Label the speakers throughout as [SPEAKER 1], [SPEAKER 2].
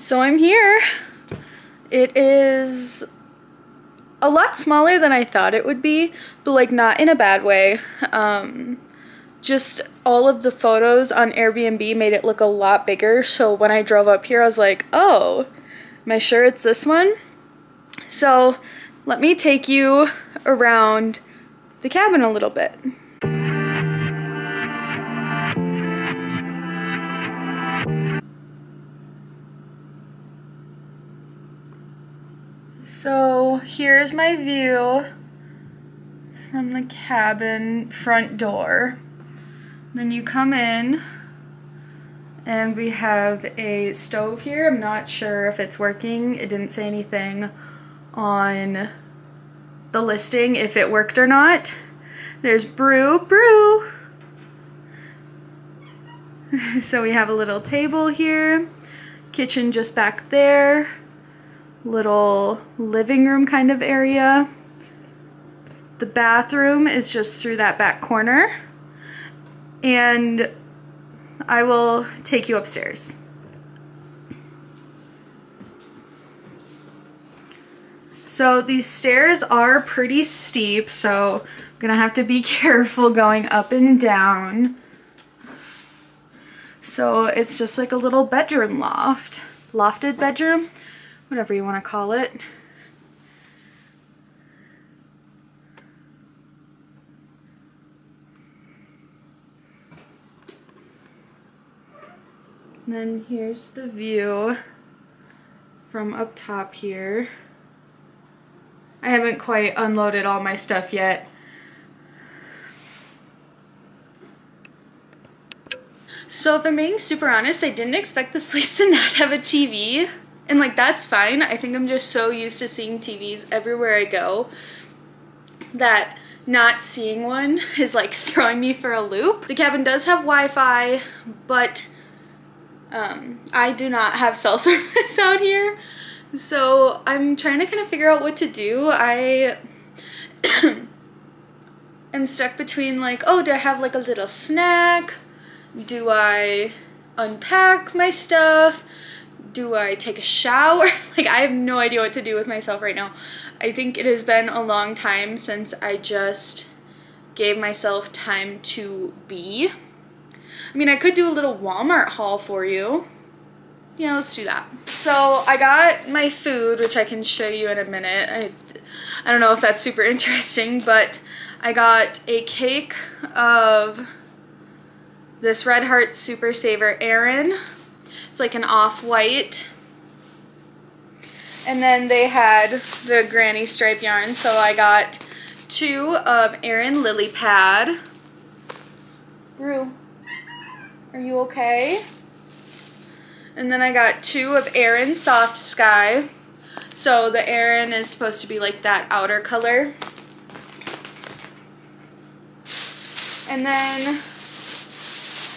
[SPEAKER 1] So I'm here. It is a lot smaller than I thought it would be, but like not in a bad way. Just all of the photos on Airbnb made it look a lot bigger, so when I drove up here I was like, oh, am I sure it's this one? So let me take you around the cabin a little bit. So here's my view from the cabin front door. Then you come in and we have a stove here. I'm not sure if it's working. It didn't say anything on the listing if it worked or not. There's brew. So we have a little table here, kitchen just back there, little living room kind of area. The bathroom is just through that back corner, and I will take you upstairs. So these stairs are pretty steep, so I'm gonna have to be careful going up and down. So it's just like a little bedroom lofted bedroom, whatever you want to call it. And then here's the view from up top here. I haven't quite unloaded all my stuff yet. So if I'm being super honest, I didn't expect this place to not have a TV. And like, that's fine. I think I'm just so used to seeing TVs everywhere I go that not seeing one is like throwing me for a loop. The cabin does have Wi-Fi, but I do not have cell service out here. So I'm trying to kind of figure out what to do. I am stuck between like, oh, do I have like a little snack? Do I unpack my stuff? Do I take a shower? Like, I have no idea what to do with myself right now. I think it has been a long time since I just gave myself time to be. I mean, I could do a little Walmart haul for you. Yeah, let's do that. So I got my food, which I can show you in a minute. I don't know if that's super interesting, but I got a cake of this Red Heart Super Saver Aran. It's like an off-white. And then they had the granny stripe yarn, so I got 2 of Aran Lily Pad. Rue, are you okay? And then I got 2 of Aran Soft Sky. So the Aran is supposed to be like that outer color. And then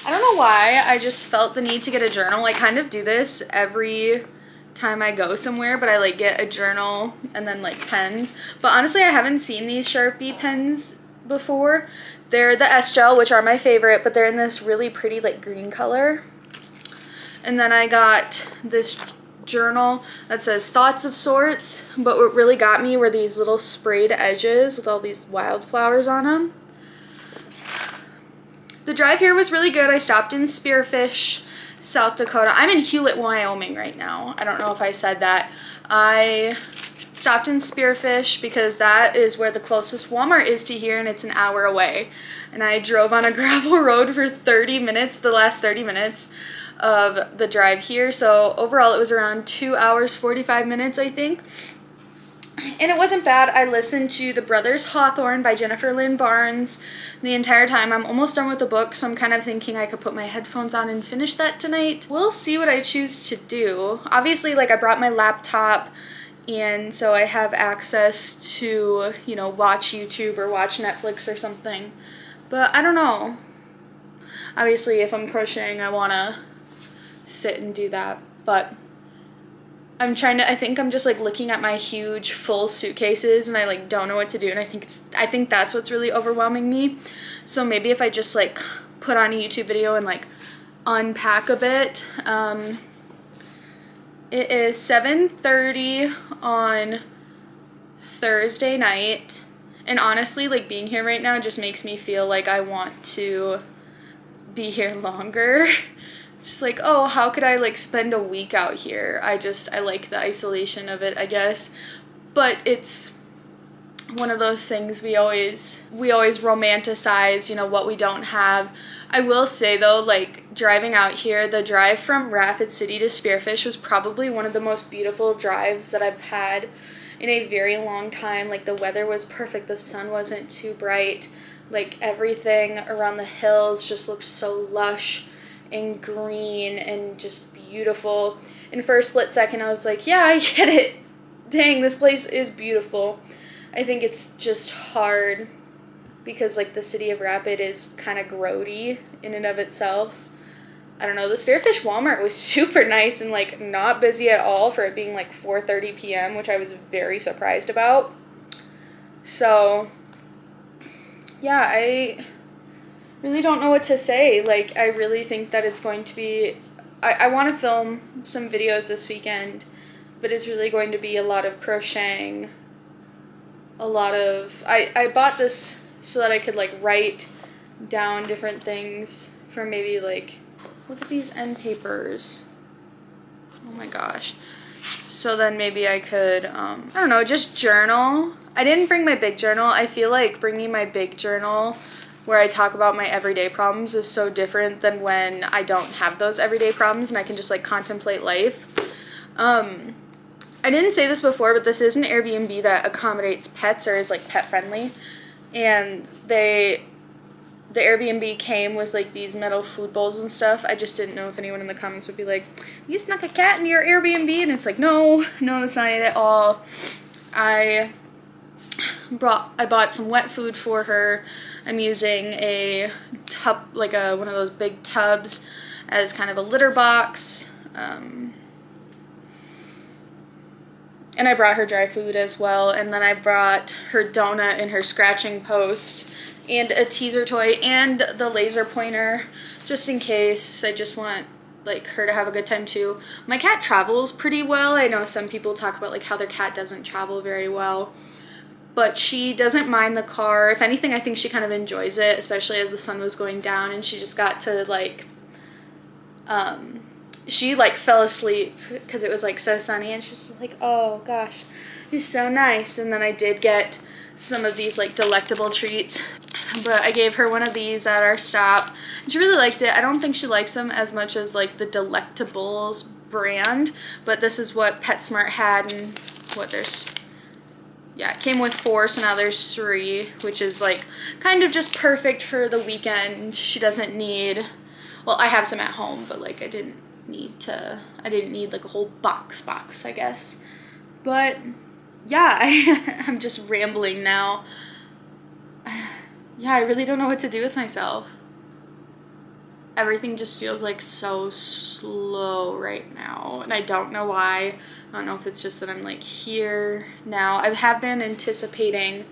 [SPEAKER 1] I don't know why, I just felt the need to get a journal. I kind of do this every time I go somewhere, but I like get a journal and then like pens. But honestly, I haven't seen these Sharpie pens before. They're the S-Gel, which are my favorite, but they're in this really pretty like green color. And then I got this journal that says Thoughts of Sorts, but what really got me were these little sprayed edges with all these wildflowers on them. The drive here was really good. I stopped in Spearfish, South Dakota. I'm in Hewlett, Wyoming right now. I don't know if I said that. I stopped in Spearfish because that is where the closest Walmart is to here, and it's an hour away. And I drove on a gravel road for 30 minutes, the last 30 minutes of the drive here. So overall it was around 2 hours, 45 minutes, I think. And it wasn't bad. I listened to The Brothers Hawthorne by Jennifer Lynn Barnes the entire time. I'm almost done with the book, so I'm kind of thinking I could put my headphones on and finish that tonight. We'll see what I choose to do. Obviously, like, I brought my laptop, and so I have access to, you know, watch YouTube or watch Netflix or something. But I don't know. Obviously, if I'm crocheting, I want to sit and do that, but I think I'm just like looking at my huge full suitcases and I like don't know what to do, and I think that's what's really overwhelming me. So maybe if I just like put on a YouTube video and like unpack a bit, It is 7:30 on Thursday night, and honestly, like, being here right now just makes me feel like I want to be here longer. Just like, oh, how could I like spend a week out here? I like the isolation of it, I guess. But it's one of those things we always romanticize, you know, what we don't have. I will say though, like, driving out here, the drive from Rapid City to Spearfish was probably one of the most beautiful drives that I've had in a very long time. Like, the weather was perfect, the sun wasn't too bright, like, everything around the hills just looked so lush and green and just beautiful. And for a split second I was like, yeah, I get it. Dang, this place is beautiful. I think it's just hard because, like, the city of Rapid is kind of grody in and of itself. I don't know, the Spearfish Walmart was super nice and, like, not busy at all for it being, like, 4:30 p.m., which I was very surprised about. So, yeah, I really don't know what to say. Like, I really think that it's going to be... I want to film some videos this weekend, but it's really going to be a lot of crocheting, a lot of... I bought this so that I could, like, write down different things for maybe, like... Look at these end papers. Oh my gosh. So then maybe I could, I don't know, just journal. I didn't bring my big journal. I feel like bringing my big journal where I talk about my everyday problems is so different than when I don't have those everyday problems and I can just, like, contemplate life. I didn't say this before, but this is an Airbnb that accommodates pets or is, like, pet friendly. And the Airbnb came with, like, these metal food bowls and stuff. I just didn't know if anyone in the comments would be like, you snuck a cat into your Airbnb? And it's like, no, that's not it at all. I bought some wet food for her. I'm using a tub, like one of those big tubs as kind of a litter box. And I brought her dry food as well. And then I brought her donut and her scratching post and a teaser toy and the laser pointer just in case. I just want, like, her to have a good time too. My cat travels pretty well. I know some people talk about, like, how their cat doesn't travel very well, but she doesn't mind the car. If anything, I think she kind of enjoys it, especially as the sun was going down and she just got to, like, she, like, fell asleep because it was, like, so sunny and she was like, oh gosh, it's so nice. And then I did get some of these, like, delectable treats, but I gave her one of these at our stop and she really liked it. I don't think she likes them as much as, like, the Delectables brand, but this is what PetSmart had, and what there's, yeah, it came with 4, so now there's 3, which is, like, kind of just perfect for the weekend. She doesn't need, well, I have some at home, but, like, I didn't need like a whole box, I guess. But yeah, I'm just rambling now. Yeah, I really don't know what to do with myself. Everything just feels, like, so slow right now, and I don't know why. I don't know if it's just that I'm, like, here now. I have been anticipating,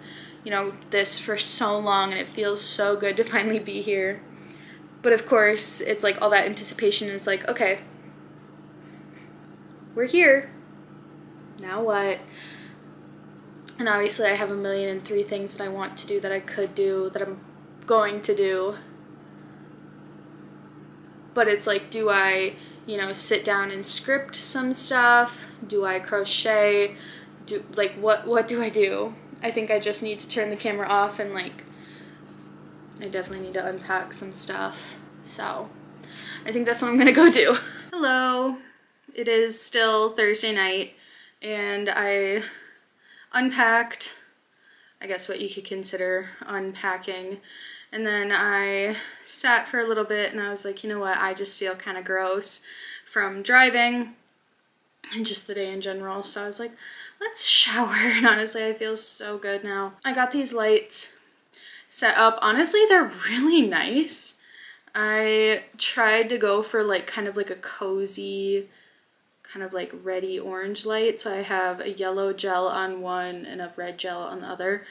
[SPEAKER 1] you know, this for so long, and it feels so good to finally be here. But of course, it's, like, all that anticipation, and it's like, okay, we're here. Now what? And obviously I have 1,000,003 things that I want to do, that I could do, that I'm going to do. But it's like, do I, you know, sit down and script some stuff? Do I crochet? What do I do? I think I just need to turn the camera off and, like, I definitely need to unpack some stuff. So I think that's what I'm gonna go do. Hello. It is still Thursday night and I unpacked, I guess what you could consider unpacking, and then I sat for a little bit and I was like, you know what, I just feel kind of gross from driving and just the day in general, so I was like, let's shower. And honestly, I feel so good now. I got these lights set up. Honestly, they're really nice. I tried to go for, like, kind of like a cozy, kind of like reddy orange light. So I have a yellow gel on one and a red gel on the other.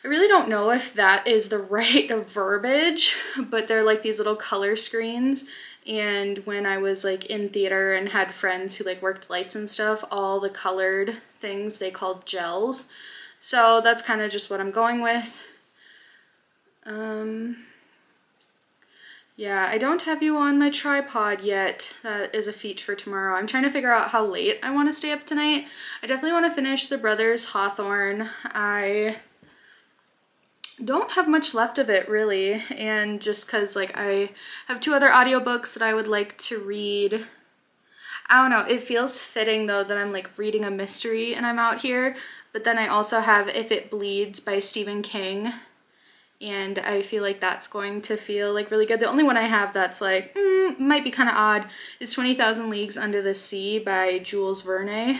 [SPEAKER 1] I really don't know if that is the right verbiage, but they're like these little color screens And when I was like in theater and had friends who like worked lights and stuff, all the colored things they called gels. So that's kind of just what I'm going with. Yeah, I don't have you on my tripod yet. That is a feat for tomorrow. I'm trying to figure out how late I want to stay up tonight. I definitely want to finish The Brothers Hawthorne. I don't have much left of it really, and just because like I have 2 other audiobooks that I would like to read. I don't know, it feels fitting though that I'm like reading a mystery and I'm out here, but then I also have If It Bleeds by Stephen King, and I feel like that's going to feel like really good. The only one I have that's like might be kind of odd is 20,000 Leagues Under the Sea by Jules Verne.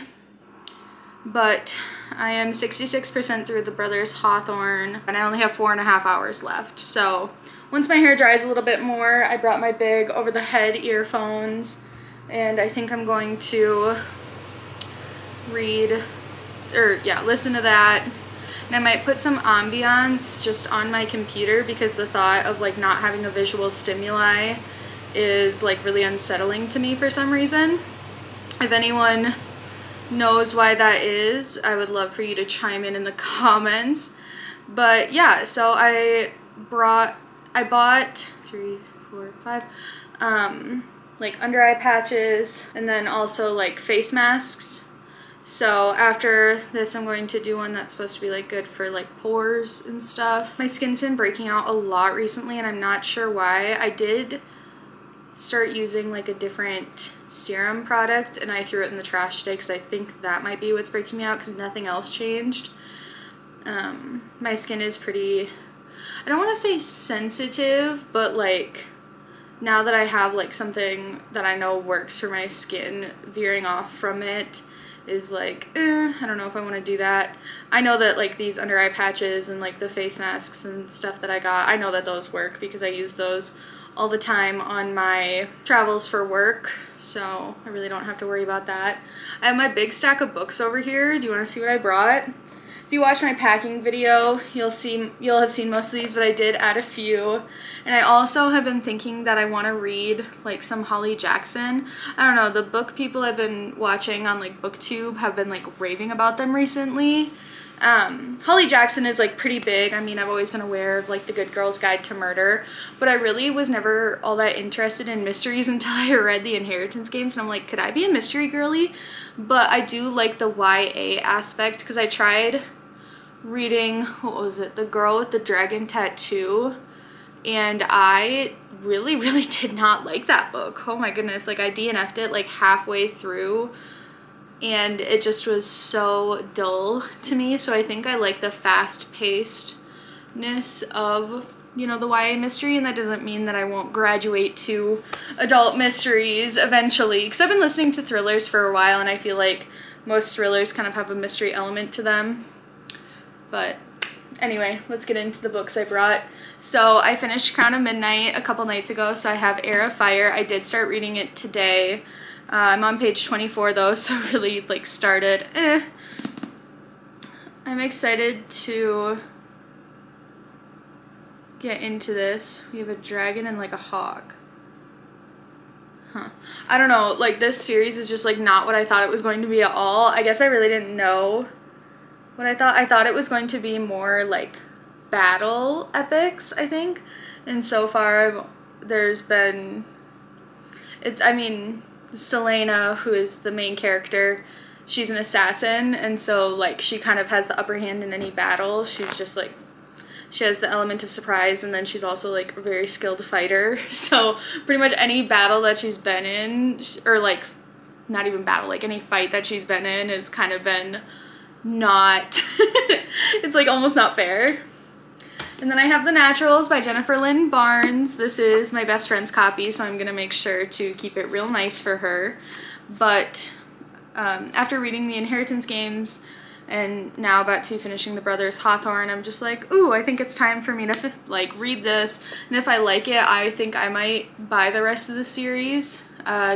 [SPEAKER 1] But I am 66% through The Brothers Hawthorne, and I only have 4.5 hours left. So once my hair dries a little bit more, I brought my big over-the-head earphones, and I think I'm going to listen to that. And I might put some ambiance just on my computer because the thought of like not having a visual stimuli is like really unsettling to me for some reason. If anyone knows why that is, I would love for you to chime in the comments. But yeah, so I bought 3, 4, 5 like under eye patches, and then also like face masks. So after this I'm going to do one that's supposed to be like good for like pores and stuff. My skin's been breaking out a lot recently and I'm not sure why. I did start using like a different serum product and I threw it in the trash today because I think that might be what's breaking me out because nothing else changed. My skin is pretty, I don't want to say sensitive, but like now that I have like something that I know works for my skin, veering off from it is like, I don't know if I want to do that. I know that like these under eye patches and like the face masks and stuff that I got, I know that those work because I use those all the time on my travels for work, so I really don't have to worry about that. I have my big stack of books over here. Do you want to see what I brought? If you watch my packing video, you'll have seen most of these, but I did add a few. And I also have been thinking that I want to read like some Holly Jackson. I don't know, the book people I've been watching on like BookTube have been like raving about them recently. Holly Jackson is like pretty big. I mean, I've always been aware of like The Good Girl's Guide to Murder, but I really was never all that interested in mysteries until I read The Inheritance Games, and I'm like, could I be a mystery girly? But I do like the YA aspect because I tried reading, what was it, The Girl with the Dragon Tattoo, and I really did not like that book. Oh my goodness, like I DNF'd it like halfway through and it just was so dull to me. So I think I like the fast-pacedness of, you know, the YA mystery, and that doesn't mean that I won't graduate to adult mysteries eventually, because I've been listening to thrillers for a while and I feel like most thrillers kind of have a mystery element to them. But anyway, let's get into the books I brought. So I finished Crown of Midnight a couple nights ago, so I have Heir of Fire. I did start reading it today. I'm on page 24 though, so really like started. I'm excited to get into this. We have a dragon and like a hawk. I don't know, like this series is just like not what I thought it was going to be at all. I guess I really didn't know what I thought. I thought it was going to be more like battle epics, I think. And so far there's been, I mean, Selena, who is the main character, she's an assassin, and so like she kind of has the upper hand in any battle. She's just like, she has the element of surprise, and then she's also like a very skilled fighter. So pretty much any battle that she's been in, or like not even battle, like any fight that she's been in has kind of been not, it's like almost not fair. And then I have The Naturals by Jennifer Lynn Barnes. This is my best friend's copy, so I'm going to make sure to keep it real nice for her. But after reading The Inheritance Games and now about to finishing The Brothers Hawthorne, I'm just like, ooh, I think it's time for me to like read this. And if I like it, I think I might buy the rest of the series.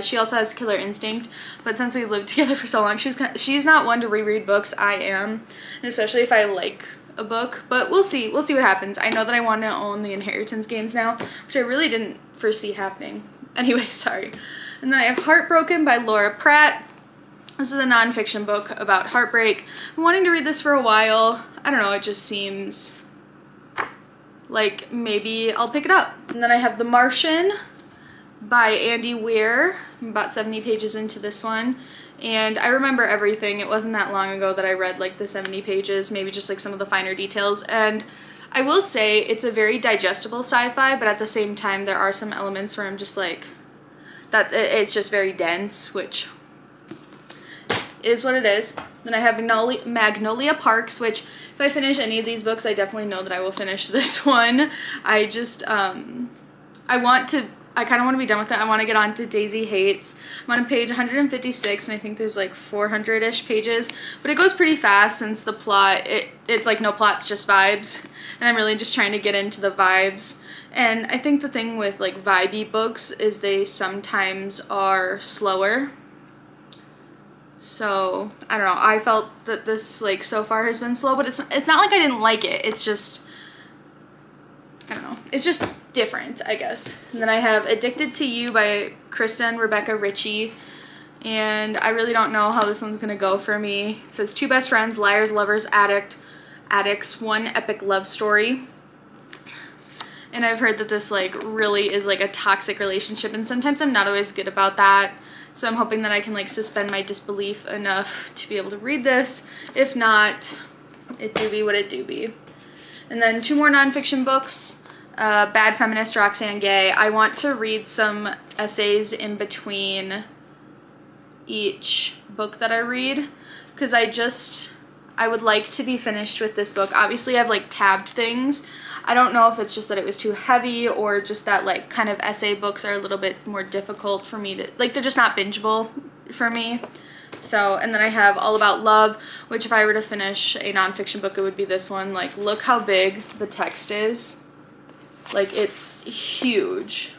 [SPEAKER 1] She also has Killer Instinct, but since we've lived together for so long, she's not one to reread books. I am, and especially if I like a book, but we'll see what happens. I know that I want to own The Inheritance Games now, which I really didn't foresee happening. Anyway, sorry. And then I have Heartbroken by Laura Pratt. This is a nonfiction book about heartbreak. I've been wanting to read this for a while. I don't know, it just seems like maybe I'll pick it up. And then I have The Martian by Andy Weir. I'm about 70 pages into this one. And I remember everything. It wasn't that long ago that I read like the 70 pages, maybe just like some of the finer details. And I will say it's a very digestible sci-fi, but at the same time there are some elements where I'm just like, that it's just very dense, which is what it is. Then I have Magnolia Parks, which if I finish any of these books, I definitely know that I will finish this one. I just, I kind of want to be done with it. I want to get on to Daisy Hates. I'm on page 156, and I think there's like 400-ish pages, but it goes pretty fast since the plot, it's like no plot, it's just vibes, and I'm really just trying to get into the vibes. And I think the thing with like vibey books is they sometimes are slower. So, I don't know, I felt that this like so far has been slow, but it's not like I didn't like it, it's just, I don't know, it's just different, I guess. And then I have Addicted to You by Krista and Rebecca Ritchie, and I really don't know how this one's gonna go for me. It says 2 best friends, liars, lovers, addicts, one epic love story. And I've heard that this like really is like a toxic relationship, and sometimes I'm not always good about that. So I'm hoping that I can like suspend my disbelief enough to be able to read this. If not, it do be what it do be. And then 2 more nonfiction books. Bad Feminist, Roxane Gay. I want to read some essays in between each book that I read, because I would like to be finished with this book. Obviously I've like tabbed things. I don't know if it's just that it was too heavy or just that like kind of essay books are a little bit more difficult for me to, like they're just not bingeable for me. So, and then I have All About Love, which if I were to finish a nonfiction book, it would be this one. Like, look how big the text is. Like, it's huge,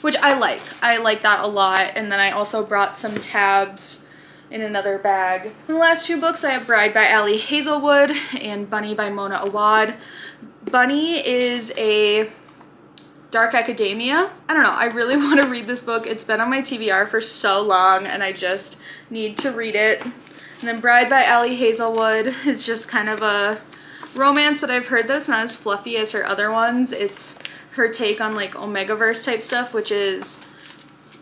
[SPEAKER 1] which I like. I like that a lot. And then I also brought some tabs in another bag. In the last 2 books, I have Bride by Ali Hazelwood and Bunny by Mona Awad. Bunny is a dark academia. I don't know, I really want to read this book. It's been on my TBR for so long and I just need to read it. And then Bride by Ali Hazelwood is just kind of a romance, but I've heard that it's not as fluffy as her other ones. It's her take on like Omegaverse type stuff, which is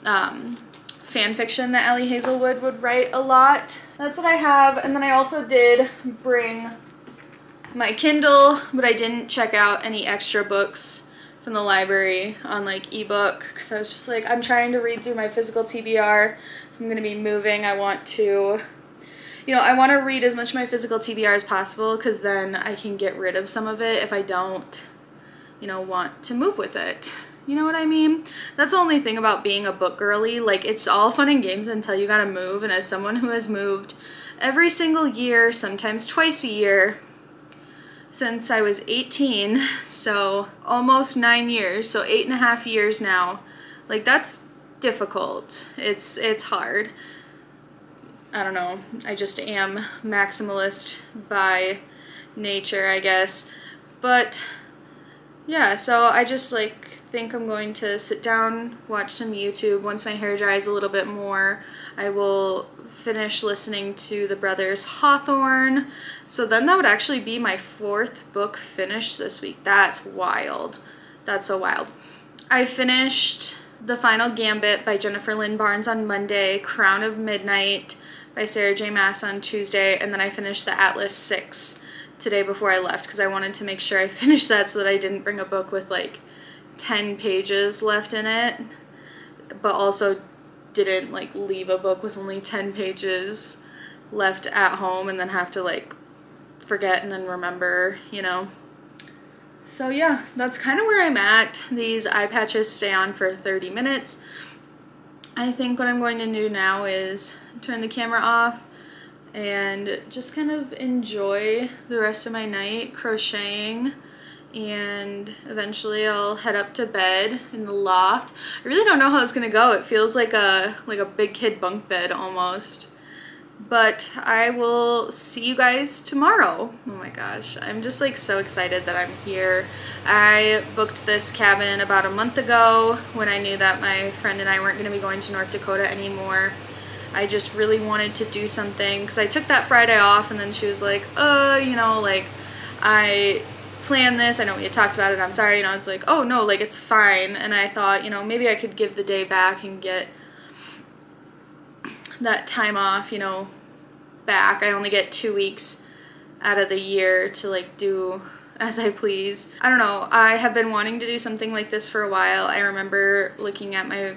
[SPEAKER 1] fan fiction that Ali Hazelwood would write a lot. That's what I have. And then I also did bring my Kindle, but I didn't check out any extra books from the library on like ebook, because I was just like, I'm trying to read through my physical TBR. If I'm going to be moving, I want to, you know, I want to read as much of my physical TBR as possible, because then I can get rid of some of it if I don't, you know, want to move with it. You know what I mean? That's the only thing about being a book girly. Like, it's all fun and games until you gotta move, and as someone who has moved every single year, sometimes twice a year, since I was 18, so almost 9 years, so 8.5 years now. Like, that's difficult. It's hard. I don't know. I just am maximalist by nature, I guess. But yeah, so I just like think I'm going to sit down, watch some YouTube. Once my hair dries a little bit more, I will finish listening to the Brothers Hawthorne. So then that would actually be my 4th book finished this week. That's wild. That's so wild. I finished The Final Gambit by Jennifer Lynn Barnes on Monday, Crown of Midnight by Sarah J. Maas on Tuesday, and then I finished The Atlas 6 today before I left, because I wanted to make sure I finished that so that I didn't bring a book with like 10 pages left in it, but also didn't like leave a book with only 10 pages left at home and then have to like forget and then remember, you know. So yeah, that's kind of where I'm at. These eye patches stay on for 30 minutes. I think what I'm going to do now is turn the camera off and just kind of enjoy the rest of my night crocheting, and eventually I'll head up to bed in the loft. I really don't know how it's gonna go. It feels like a big kid bunk bed almost. But I will see you guys tomorrow. Oh my gosh, I'm just like so excited that I'm here. I booked this cabin about a month ago when I knew that my friend and I weren't going to be going to North Dakota anymore. I just really wanted to do something because I took that Friday off, and then she was like, you know, like, I planned this, I know we had talked about it, I'm sorry, you know, it's like, oh no, like, it's fine. And I thought, you know, maybe I could give the day back and get that time off, you know, back. I only get 2 weeks out of the year to like do as I please. I don't know, I have been wanting to do something like this for a while. I remember looking at my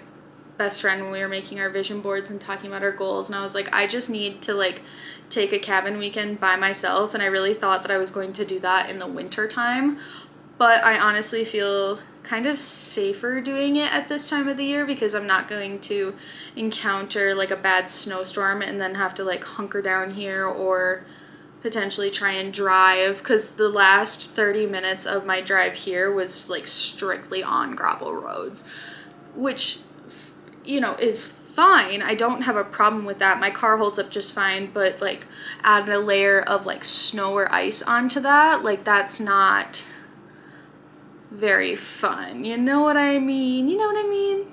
[SPEAKER 1] best friend when we were making our vision boards and talking about our goals, and I was like, I just need to like take a cabin weekend by myself, and I really thought that I was going to do that in the winter time, but I honestly feel kind of safer doing it at this time of the year because I'm not going to encounter like a bad snowstorm and then have to like hunker down here or potentially try and drive, because the last 30 minutes of my drive here was like strictly on gravel roads, which, you know, is fine. I don't have a problem with that. My car holds up just fine, but like add a layer of like snow or ice onto that, like that's not very fun. You know what I mean? You know what I mean?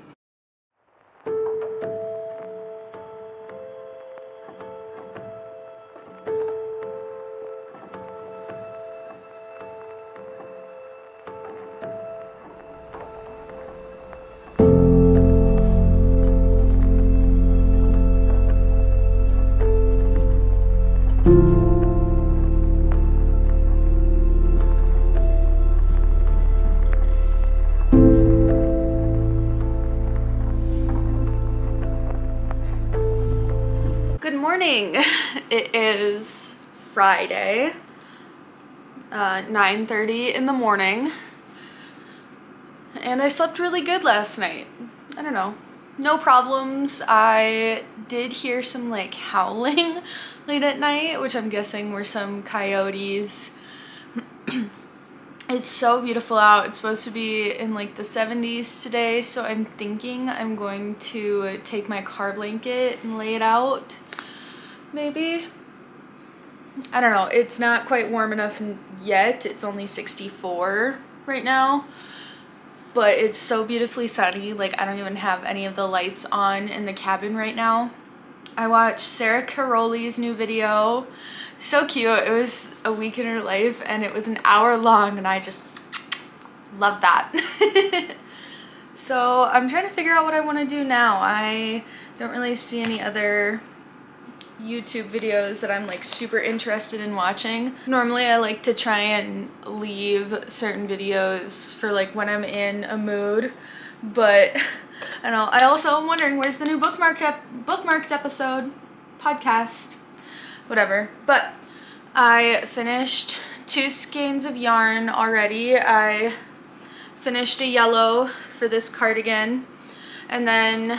[SPEAKER 1] Good morning. It is Friday, 9:30 in the morning, and I slept really good last night. I don't know, no problems. I did hear some like howling late at night, which I'm guessing were some coyotes. It's so beautiful out. It's supposed to be in like the 70s today, so I'm thinking I'm going to take my car blanket and lay it out. Maybe. I don't know. It's not quite warm enough yet. It's only 64 right now. But it's so beautifully sunny. Like, I don't even have any of the lights on in the cabin right now. I watched Sarah Caroli's new video. So cute. It was a week in her life, and it was an hour long, and I just love that. So I'm trying to figure out what I want to do now. I don't really see any other YouTube videos that I'm like super interested in watching. Normally I like to try and leave certain videos for like when I'm in a mood, but I don't know. I also am wondering, where's the new bookmarked episode podcast, whatever. But I finished 2 skeins of yarn already. I finished a yellow for this cardigan, and then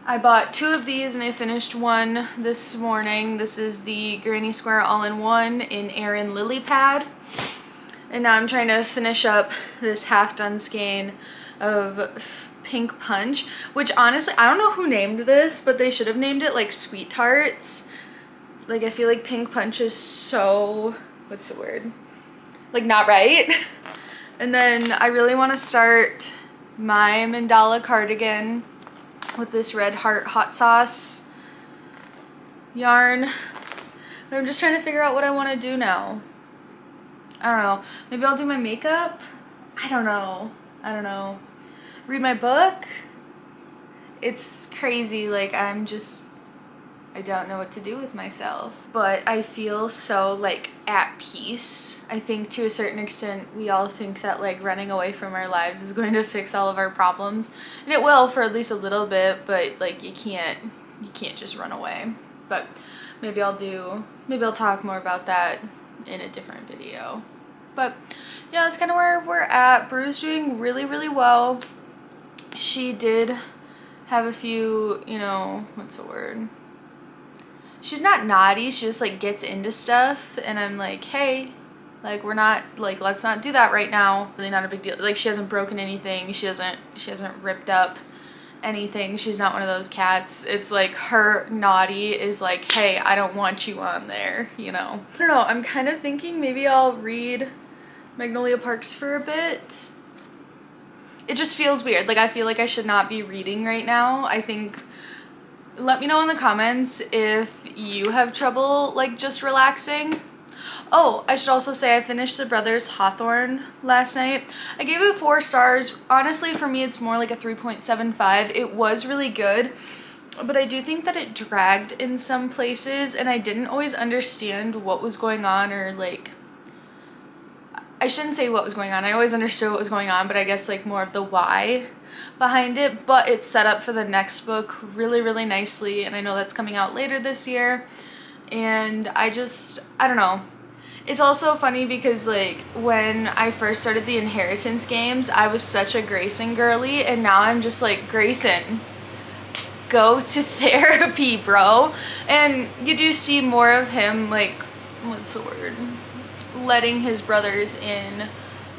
[SPEAKER 1] I bought 2 of these, and I finished one this morning. This is the Granny Square All-in-One in Aran Lily Pad. And now I'm trying to finish up this half-done skein of Pink Punch, which honestly, I don't know who named this, but they should have named it like Sweet Tarts. Like, I feel like Pink Punch is so, what's the word? Like, not right. And then I really want to start my mandala cardigan with this Red Heart hot sauce yarn. I'm just trying to figure out what I want to do now. I don't know. Maybe I'll do my makeup? I don't know. Read my book? It's crazy. Like, I don't know what to do with myself. But I feel so, like, at peace. I think to a certain extent we all think that, like, running away from our lives is going to fix all of our problems. And it will for at least a little bit, but, like, you can't just run away. But maybe I'll talk more about that in a different video. But, yeah, that's kind of where we're at. Bru's doing really, really well. She did have a few, you know, what's the word? She's not naughty, she just like gets into stuff, and I'm like, hey, like, we're not, like, let's not do that right now. Really not a big deal. Like, she hasn't broken anything, she hasn't ripped up anything. She's not one of those cats. It's like her naughty is like, hey, I don't want you on there, you know. I don't know, I'm kind of thinking maybe I'll read Magnolia Parks for a bit. It just feels weird. Like, I feel like I should not be reading right now. I think, let me know in the comments if you have trouble like just relaxing. Oh, I should also say I finished The Brothers Hawthorne last night. I gave it 4 stars. Honestly, for me, it's more like a 3.75. It was really good, but I do think that it dragged in some places, and I didn't always understand what was going on, or like, I shouldn't say what was going on. I always understood what was going on, but I guess like more of the why behind it. But it's set up for the next book really, really nicely, and I know that's coming out later this year. And I don't know. It's also funny because like when I first started the Inheritance games, I was such a Grayson girly, and now I'm just like, Grayson, go to therapy, bro. And you do see more of him, like, what's the word? Letting his brothers in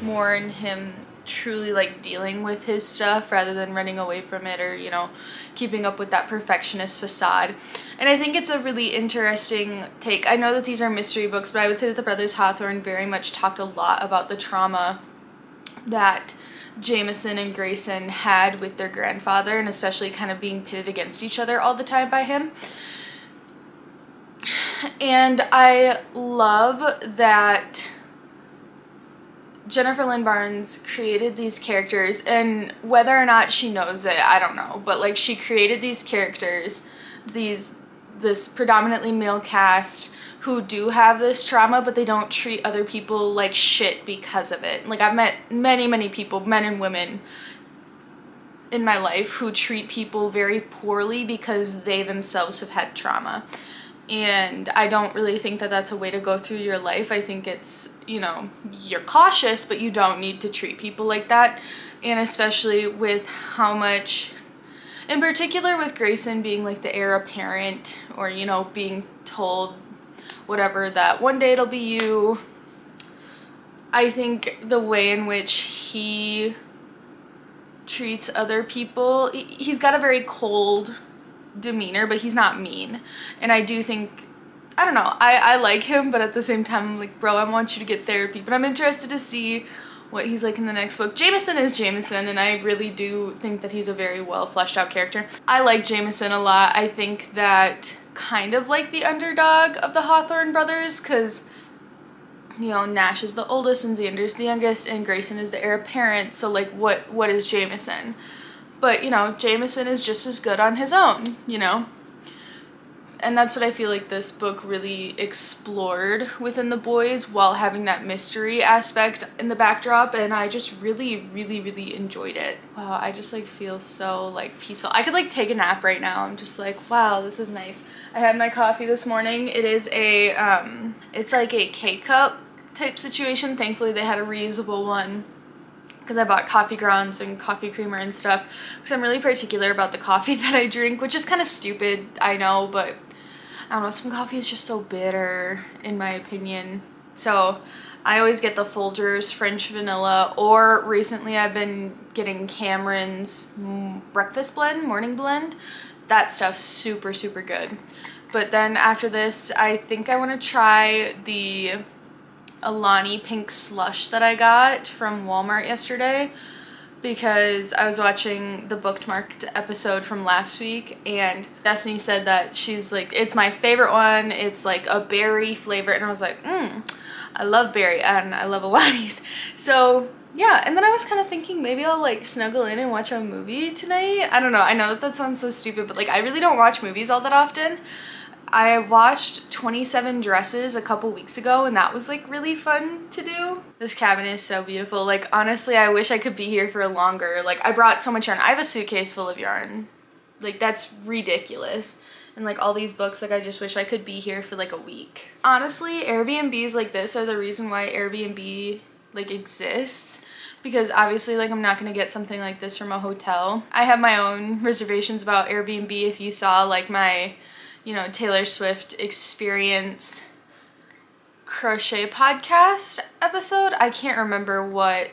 [SPEAKER 1] more, and him truly like dealing with his stuff rather than running away from it, or, you know, keeping up with that perfectionist facade. And I think it's a really interesting take. I know that these are mystery books, but I would say that The Brothers Hawthorne very much talked a lot about the trauma that Jameson and Grayson had with their grandfather, and especially kind of being pitted against each other all the time by him. And I love that Jennifer Lynn Barnes created these characters, and whether or not she knows it, I don't know, but like, she created these characters, this predominantly male cast who do have this trauma, but they don't treat other people like shit because of it. Like, I've met many people, men and women in my life, who treat people very poorly because they themselves have had trauma. And I don't really think that that's a way to go through your life. I think it's, you know, you're cautious, but you don't need to treat people like that. And especially with how much, in particular with Grayson being like the heir apparent, or, you know, being told whatever, that one day it'll be you. I think the way in which he treats other people, he's got a very cold demeanor, but he's not mean. And I do think, I don't know, I like him, but at the same time I'm like, bro, I want you to get therapy. But I'm interested to see what he's like in the next book. Jameson is Jameson, and I really do think that he's a very well fleshed out character. I like Jameson a lot. I think that kind of like the underdog of the Hawthorne brothers, because, you know, Nash is the oldest and Xander's the youngest, and Grayson is the heir apparent. So like, what is Jameson? But, you know, Jameson is just as good on his own, you know? And that's what I feel like this book really explored within the boys, while having that mystery aspect in the backdrop. And I just really enjoyed it. Wow, I just like feel so like peaceful. I could like take a nap right now. I'm just like, wow, this is nice. I had my coffee this morning. It is a, it's like a K-cup type situation. Thankfully they had a reusable one, because I bought coffee grounds and coffee creamer and stuff, because I'm really particular about the coffee that I drink, which is kind of stupid, I know, but I don't know, some coffee is just so bitter, in my opinion. So I always get the Folgers French vanilla, or recently I've been getting Cameron's breakfast blend, morning blend. That stuff's super good. But then after this, I think I want to try the Alani pink slush that I got from Walmart yesterday, because I was watching the Bookmarked episode from last week, and Destiny said that she's like, it's my favorite one, it's like a berry flavor, and I was like, I love berry and I love Alani's. So yeah, and then I was kind of thinking maybe I'll like snuggle in and watch a movie tonight. I don't know, I know that sounds so stupid, but like, I really don't watch movies all that often. I watched 27 Dresses a couple weeks ago, and that was like really fun to do. This cabin is so beautiful. Like, honestly, I wish I could be here for longer. Like, I brought so much yarn. I have a suitcase full of yarn. Like, that's ridiculous. And like all these books, like I just wish I could be here for like a week. Honestly, Airbnbs like this are the reason why Airbnb like exists. Because obviously, like, I'm not gonna get something like this from a hotel. I have my own reservations about Airbnb. If you saw like my, you know, Taylor Swift experience crochet podcast episode, I can't remember what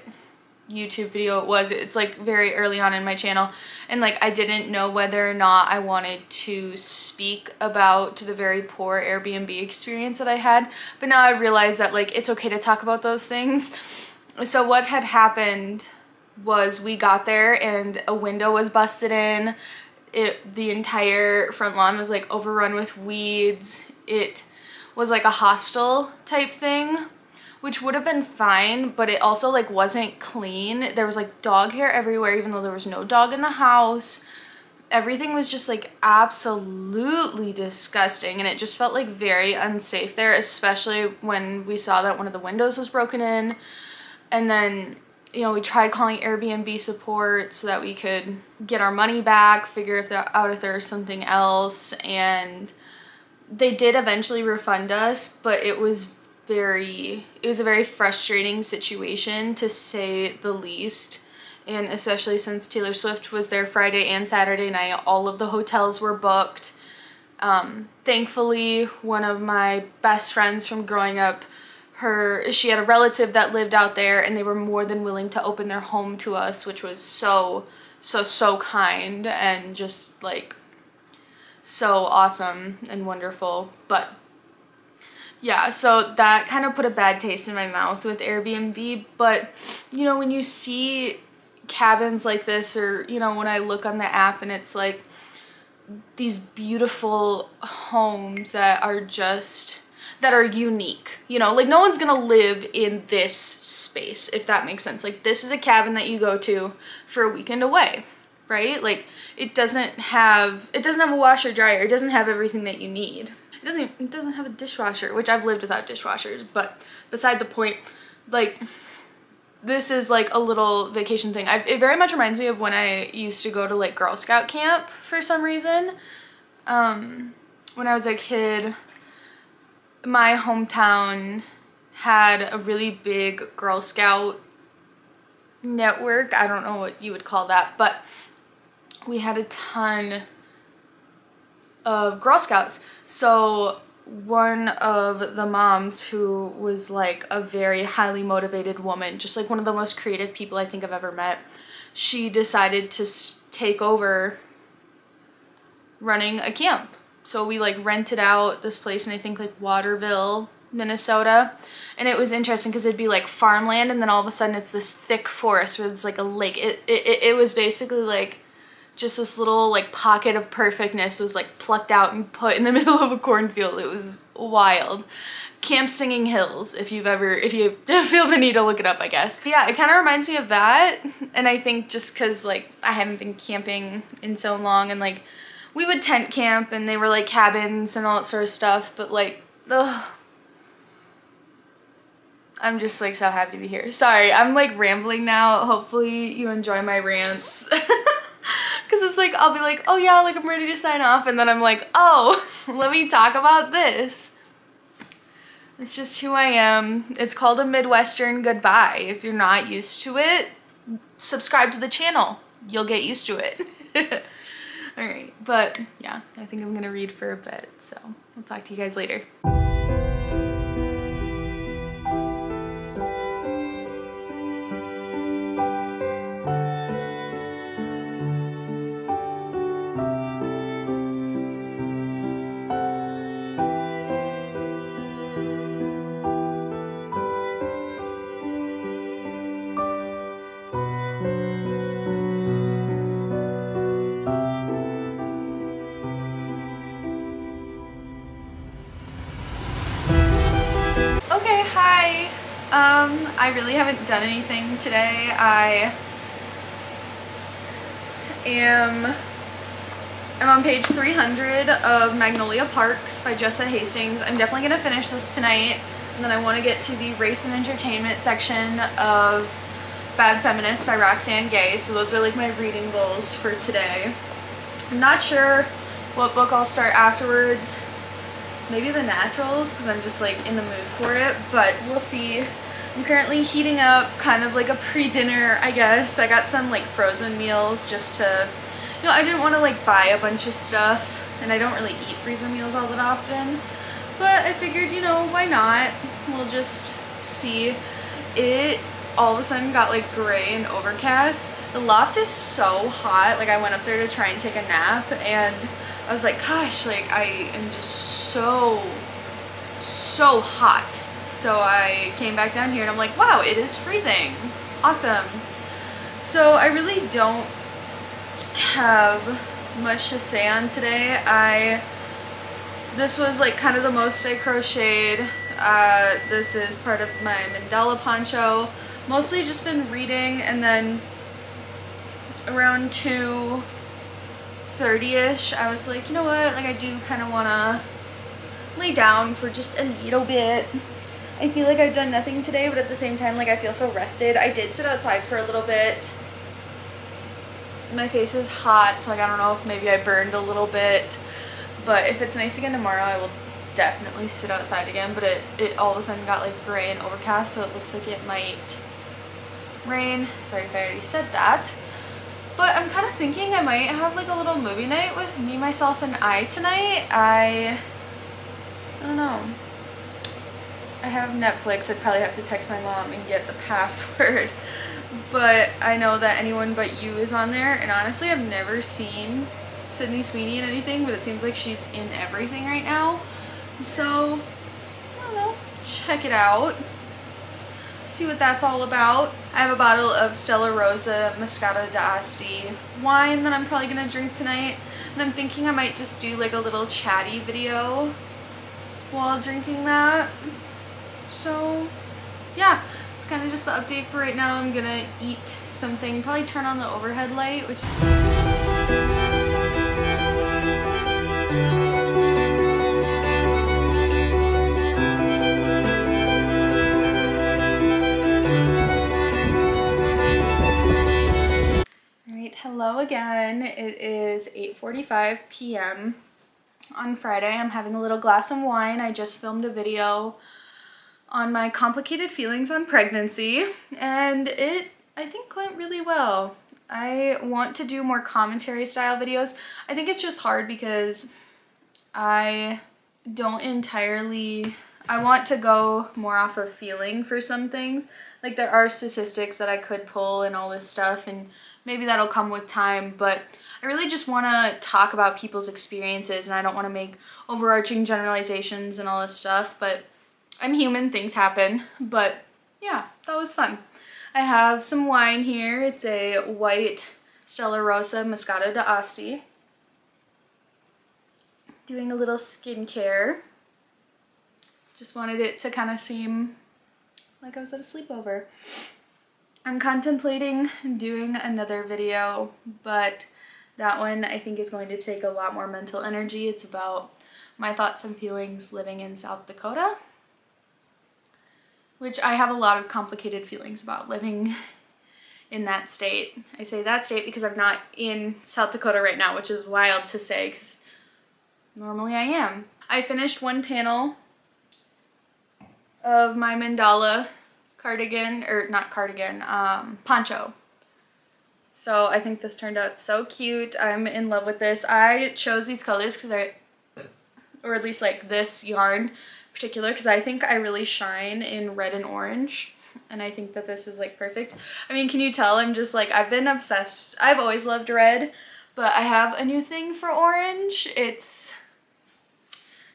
[SPEAKER 1] YouTube video it was. It's like very early on in my channel, and like I didn't know whether or not I wanted to speak about the very poor Airbnb experience that I had, but now I realized that like it's okay to talk about those things. So what had happened was we got there and a window was busted in. The entire front lawn was like overrun with weeds. It was like a hostel type thing, which would have been fine, but it also like wasn't clean. There was like dog hair everywhere, even though there was no dog in the house. Everything was just like absolutely disgusting, and it just felt like very unsafe there, especially when we saw that one of the windows was broken in. And then, you know, we tried calling Airbnb support so that we could get our money back, figure out if there was something else, and they did eventually refund us, but it was a very frustrating situation, to say the least. And especially since Taylor Swift was there Friday and Saturday night, all of the hotels were booked. Thankfully, one of my best friends from growing up, she had a relative that lived out there, and they were more than willing to open their home to us, which was so kind and just like so awesome and wonderful. But yeah, so that kind of put a bad taste in my mouth with Airbnb. But you know, when you see cabins like this, or you know, when I look on the app and it's like these beautiful homes that are unique, you know, like no one's gonna live in this space, if that makes sense. Like this is a cabin that you go to for a weekend away, right? Like it doesn't have a washer dryer, it doesn't have everything that you need. It doesn't have a dishwasher, which I've lived without dishwashers, but beside the point, like this is like a little vacation thing. It very much reminds me of when I used to go to like Girl Scout camp for some reason. When I was a kid, my hometown had a really big Girl Scout network. I don't know what you would call that, but we had a ton of Girl Scouts. So one of the moms, who was like a very highly motivated woman, just like one of the most creative people I think I've ever met, she decided to take over running a camp. So we like rented out this place in I think like Waterville, Minnesota, and it was interesting because it'd be like farmland, and then all of a sudden it's this thick forest where it's like a lake. It was basically like just this little like pocket of perfectness was like plucked out and put in the middle of a cornfield. It was wild. Camp Singing Hills, if you feel the need to look it up, I guess. But yeah, it kind of reminds me of that, and I think just because like I haven't been camping in so long, and like we would tent camp and they were like cabins and all that sort of stuff, but like, ugh. I'm just like so happy to be here. Sorry, I'm like rambling now. Hopefully you enjoy my rants. Because it's like, I'll be like, oh yeah, like I'm ready to sign off, and then I'm like, oh, let me talk about this. It's just who I am. It's called a Midwestern goodbye. If you're not used to it, subscribe to the channel. You'll get used to it. Alright, but yeah, I think I'm gonna read for a bit, so I'll talk to you guys later. Hi. I really haven't done anything today. I'm on page 300 of Magnolia Parks by Jessa Hastings. I'm definitely gonna finish this tonight, and then I want to get to the race and entertainment section of Bad Feminist by Roxane Gay. So those are like my reading goals for today. I'm not sure what book I'll start afterwards. Maybe The Naturals, because I'm just like in the mood for it, but we'll see. I'm currently heating up kind of like a pre-dinner, I guess. I got some like frozen meals just to, you know, I didn't want to like buy a bunch of stuff, and I don't really eat frozen meals all that often, but I figured, you know, why not? We'll just see. It all of a sudden got like gray and overcast. The loft is so hot. Like I went up there to try and take a nap and I was like, gosh, like I am just so hot. So I came back down here and I'm like, wow, it is freezing. Awesome. So I really don't have much to say on today. This was like kind of the most I crocheted. This is part of my mandala poncho. Mostly just been reading, and then around 2:30ish I was like, you know what, like I do kind of want to lay down for just a little bit. I feel like I've done nothing today, but at the same time, like I feel so rested. I did sit outside for a little bit. My face is hot, so like I don't know if maybe I burned a little bit, but if it's nice again tomorrow, I will definitely sit outside again. But it all of a sudden got like gray and overcast, so it looks like it might rain. Sorry if I already said that. But I'm kind of thinking I might have like a little movie night with me, myself, and I tonight. I don't know. I have Netflix. I'd probably have to text my mom and get the password. But I know that Anyone But You is on there, and honestly I've never seen Sydney Sweeney in anything, but it seems like she's in everything right now. So, I don't know, check it out. See what that's all about. I have a bottle of Stella Rosa Moscato d'Asti wine that I'm probably gonna drink tonight, and I'm thinking I might just do like a little chatty video while drinking that. So yeah, it's kind of just the update for right now. I'm gonna eat something, probably turn on the overhead light, which Alright, hello again. It is 8:45 p.m. on Friday. I'm having a little glass of wine. I just filmed a video on my complicated feelings on pregnancy, and it, I think, went really well. I want to do more commentary style videos. I think it's just hard because I don't entirely, I want to go more off of feeling for some things. Like there are statistics that I could pull and all this stuff, and maybe that'll come with time, but I really just want to talk about people's experiences, and I don't want to make overarching generalizations and all this stuff, but I'm human, things happen. But yeah, that was fun. I have some wine here. It's a white Stella Rosa Moscato d'Asti. Doing a little skincare. Just wanted it to kind of seem like I was at a sleepover. I'm contemplating doing another video, but that one I think is going to take a lot more mental energy. It's about my thoughts and feelings living in South Dakota, which I have a lot of complicated feelings about living in that state. I say that state because I'm not in South Dakota right now, which is wild to say because normally I am. I finished one panel of my mandala cardigan, or not cardigan, poncho. So I think this turned out so cute. I'm in love with this. I chose these colors because or at least like this yarn particular, because I think I really shine in red and orange, and I think that this is like perfect. I mean, can you tell I'm just like, I've been obsessed. I've always loved red, but I have a new thing for orange. It's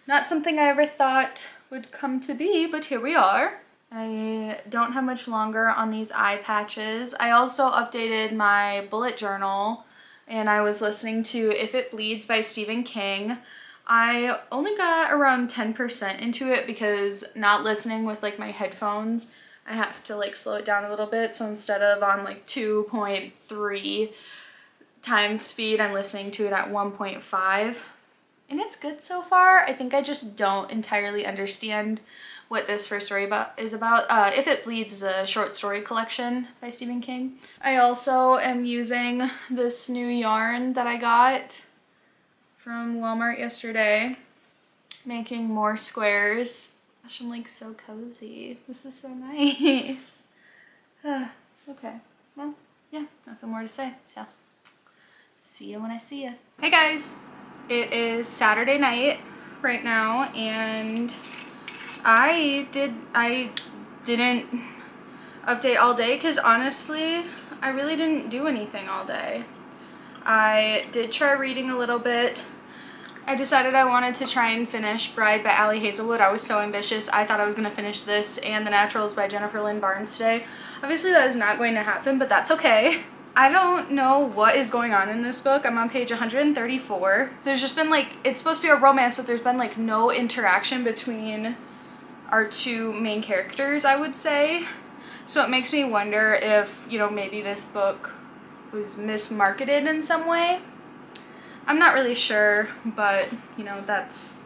[SPEAKER 1] not something I ever thought would come to be, but here we are. I don't have much longer on these eye patches. I also updated my bullet journal, and I was listening to If It Bleeds by Stephen King. I only got around 10% into it because not listening with like my headphones, I have to like slow it down a little bit. So instead of on like 2.3 times speed, I'm listening to it at 1.5. And it's good so far. I think I just don't entirely understand what this first story is about. If It Bleeds is a short story collection by Stephen King. I also am using this new yarn that I got from Walmart yesterday, making more squares. Gosh, I'm like so cozy. This is so nice. Okay, well, yeah, nothing more to say, so see you when I see you. Hey guys, it is Saturday night right now, and I didn't update all day because honestly, I really didn't do anything all day. I did try reading a little bit. I decided I wanted to try and finish Bride by Ali Hazelwood. I was so ambitious. I thought I was going to finish this and The Naturals by Jennifer Lynn Barnes today. Obviously that is not going to happen, but that's okay. I don't know what is going on in this book. I'm on page 134. There's just been like, it's supposed to be a romance, but there's been like no interaction between our two main characters, I would say. So it makes me wonder if, you know, maybe this book was mismarketed in some way. I'm not really sure, but, you know, that's,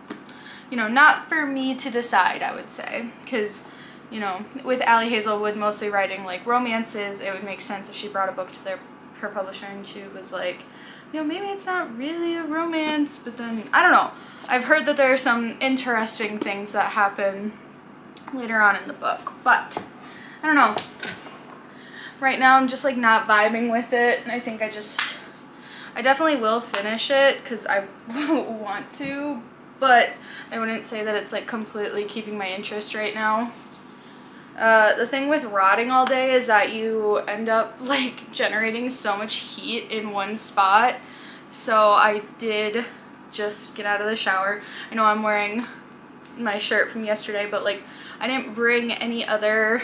[SPEAKER 1] you know, not for me to decide, I would say. Because, you know, with Ali Hazelwood mostly writing, like, romances, it would make sense if she brought a book to her publisher and she was like, you know, maybe it's not really a romance, but then, I don't know. I've heard that there are some interesting things that happen later on in the book, but I don't know. Right now I'm just like not vibing with it, and I think I definitely will finish it because I want to, but I wouldn't say that it's like completely keeping my interest right now. The thing with rotting all day is that you end up like generating so much heat in one spot. So I did just get out of the shower. I know I'm wearing my shirt from yesterday, but like I didn't bring any other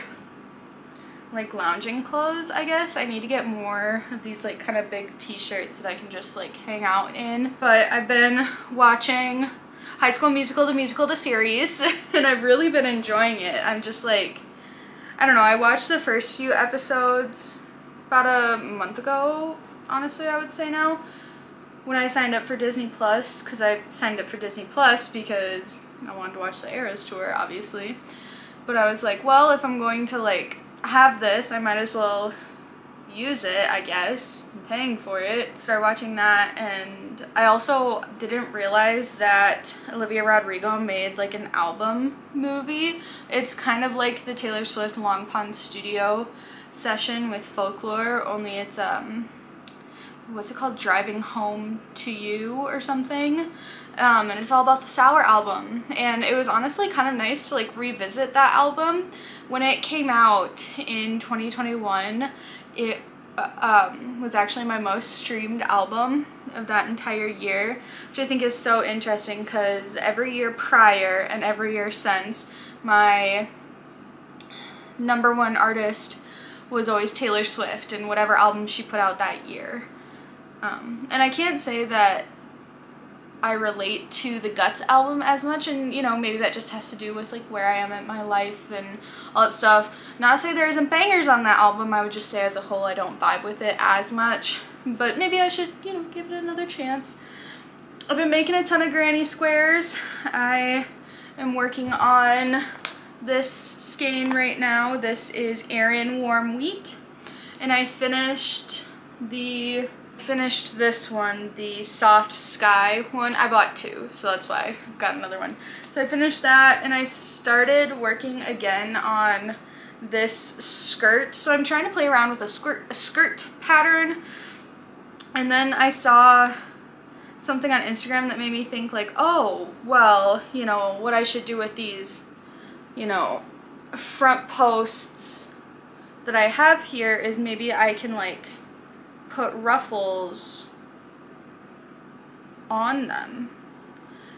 [SPEAKER 1] like lounging clothes, I guess. I need to get more of these like kind of big t-shirts that I can just like hang out in. But I've been watching High School Musical, the series, and I've really been enjoying it. I'm just like, I don't know, I watched the first few episodes about a month ago, honestly, I would say now, when I signed up for Disney Plus, because I signed up for Disney Plus because I wanted to watch the Eras tour, obviously. But I was like, well, if I'm going to like have this, I might as well use it, I guess. I'm paying for it. Started watching that, and I also didn't realize that Olivia Rodrigo made like an album movie. It's kind of like the Taylor Swift Long Pond Studio session with Folklore, only it's what's it called, Driving Home to You or something. And it's all about the Sour album, and it was honestly kind of nice to like revisit that album. When it came out in 2021, it was actually my most streamed album of that entire year, which I think is so interesting because every year prior and every year since, my #1 artist was always Taylor Swift and whatever album she put out that year. And I can't say that I relate to the Guts album as much, and you know, maybe that just has to do with like where I am in my life and all that stuff. Not to say there isn't bangers on that album, I would just say as a whole I don't vibe with it as much, but maybe I should, you know, give it another chance. I've been making a ton of granny squares. I am working on this skein right now. This is Erin Warm Wheat, and I finished this one, the Soft Sky one. I bought 2, so that's why I've got another one. So I finished that, and I started working again on this skirt. So I'm trying to play around with a skirt pattern, and then I saw something on Instagram that made me think like, oh, well, you know, what I should do with these, you know, front posts that I have here is maybe I can like put ruffles on them.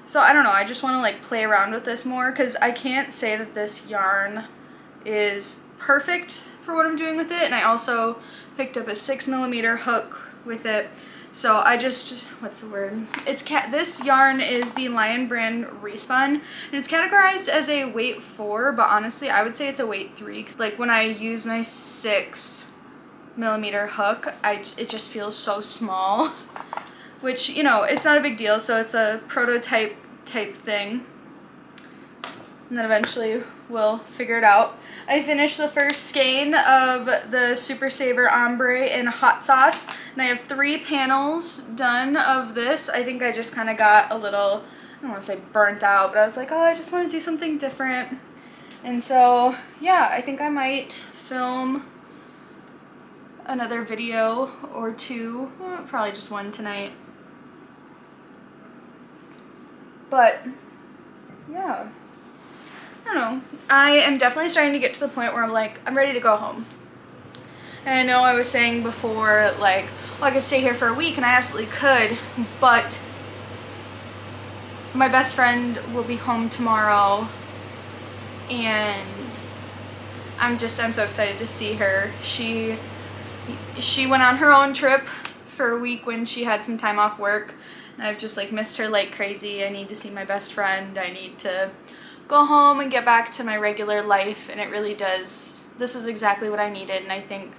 [SPEAKER 1] So I don't know, I just want to like play around with this more because I can't say that this yarn is perfect for what I'm doing with it, and I also picked up a 6mm hook with it. So I just, what's the word? This yarn is the Lion Brand Respun, and it's categorized as a weight 4, but honestly I would say it's a weight 3. 'Cause like when I use my 6mm hook, it just feels so small, which, you know, it's not a big deal. So it's a prototype type thing, and then eventually we'll figure it out. I finished the first skein of the Super Saver Ombre in Hot Sauce, and I have 3 panels done of this. I think I just kind of got a little, I don't want to say burnt out, but I was like, oh, I just want to do something different. And so yeah, I think I might film another video or 2, well, probably just 1 tonight. But yeah, I don't know. I am definitely starting to get to the point where I'm like, I'm ready to go home. And I know I was saying before, like, well, I could stay here for a week, and I absolutely could, but my best friend will be home tomorrow, and I'm so excited to see her. She went on her own trip for a week when she had some time off work, and I've just like missed her like crazy. I need to see my best friend. I need to go home and get back to my regular life, and it really does. This was exactly what I needed, and I think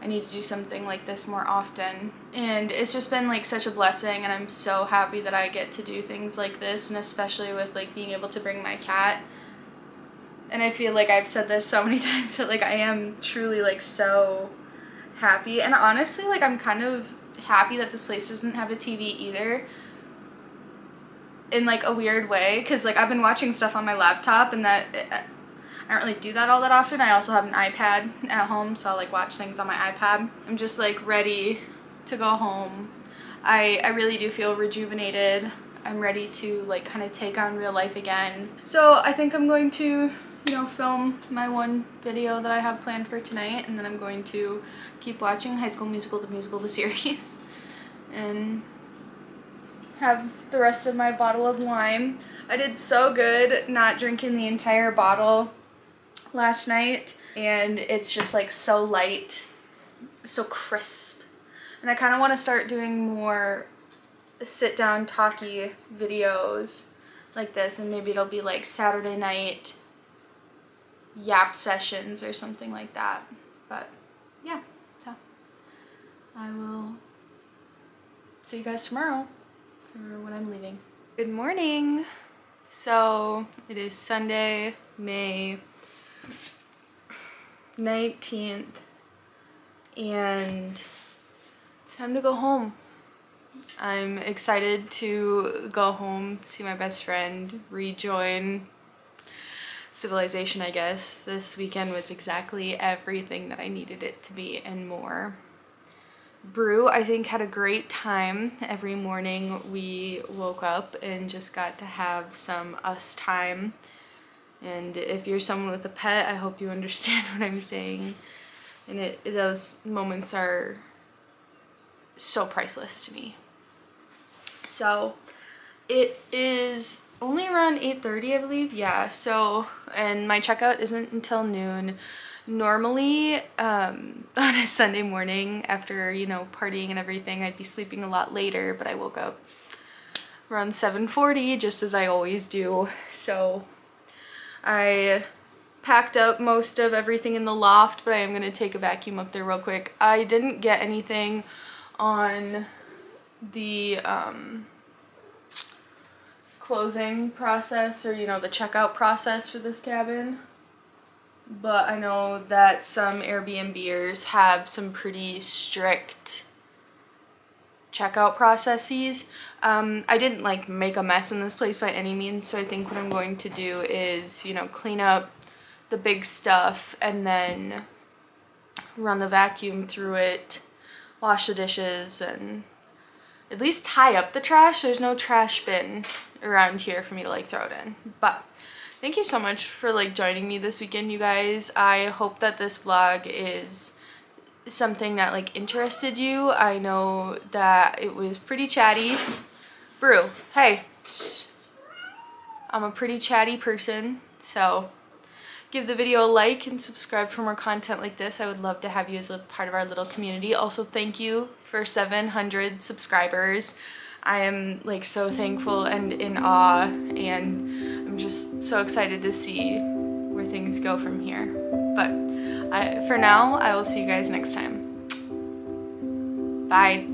[SPEAKER 1] I need to do something like this more often. And it's just been like such a blessing, and I'm so happy that I get to do things like this, and especially with like being able to bring my cat. And I feel like I've said this so many times, but like I am truly like so happy. And honestly, like I'm kind of happy that this place doesn't have a TV either, in like a weird way, because like I've been watching stuff on my laptop, and that I don't really do that all that often. I also have an iPad at home, so I'll like watch things on my iPad. I'm just like ready to go home. I really do feel rejuvenated. I'm ready to like kind of take on real life again. So I think I'm going to, you know, film my one video that I have planned for tonight, and then I'm going to keep watching High School Musical, the series, and have the rest of my bottle of wine. I did so good not drinking the entire bottle last night, and it's just like so light, so crisp, and I kind of want to start doing more sit down talky videos like this, and maybe it'll be like Saturday night yap sessions or something like that. But yeah, so I will see you guys tomorrow for when I'm leaving. Good morning. So it is Sunday, May 19th, and it's time to go home. I'm excited to go home, see my best friend, rejoin civilization, I guess. This weekend was exactly everything that I needed it to be and more. Brew, I think, had a great time. Every morning we woke up and just got to have some us time. And if you're someone with a pet, I hope you understand what I'm saying. And those moments are so priceless to me. So it is only around 8:30, I believe. Yeah, so, and my checkout isn't until noon. Normally, on a Sunday morning after, you know, partying and everything, I'd be sleeping a lot later, but I woke up around 7:40, just as I always do. So I packed up most of everything in the loft, but I am going to take a vacuum up there real quick. I didn't get anything on the closing process, or, you know, the checkout process for this cabin. But I know that some Airbnbers have some pretty strict checkout processes. I didn't like make a mess in this place by any means, so I think what I'm going to do is, you know, clean up the big stuff and then run the vacuum through it, wash the dishes, and at least tie up the trash. There's no trash bin around here for me to like throw it in. But thank you so much for like joining me this weekend, you guys. I hope that this vlog is something that like interested you. I know that it was pretty chatty. Brew, hey. I'm a pretty chatty person, so give the video a like and subscribe for more content like this. I would love to have you as a part of our little community. Also, thank you for 700 subscribers. I am like so thankful and in awe, and I'm just so excited to see where things go from here. But for now, I will see you guys next time. Bye.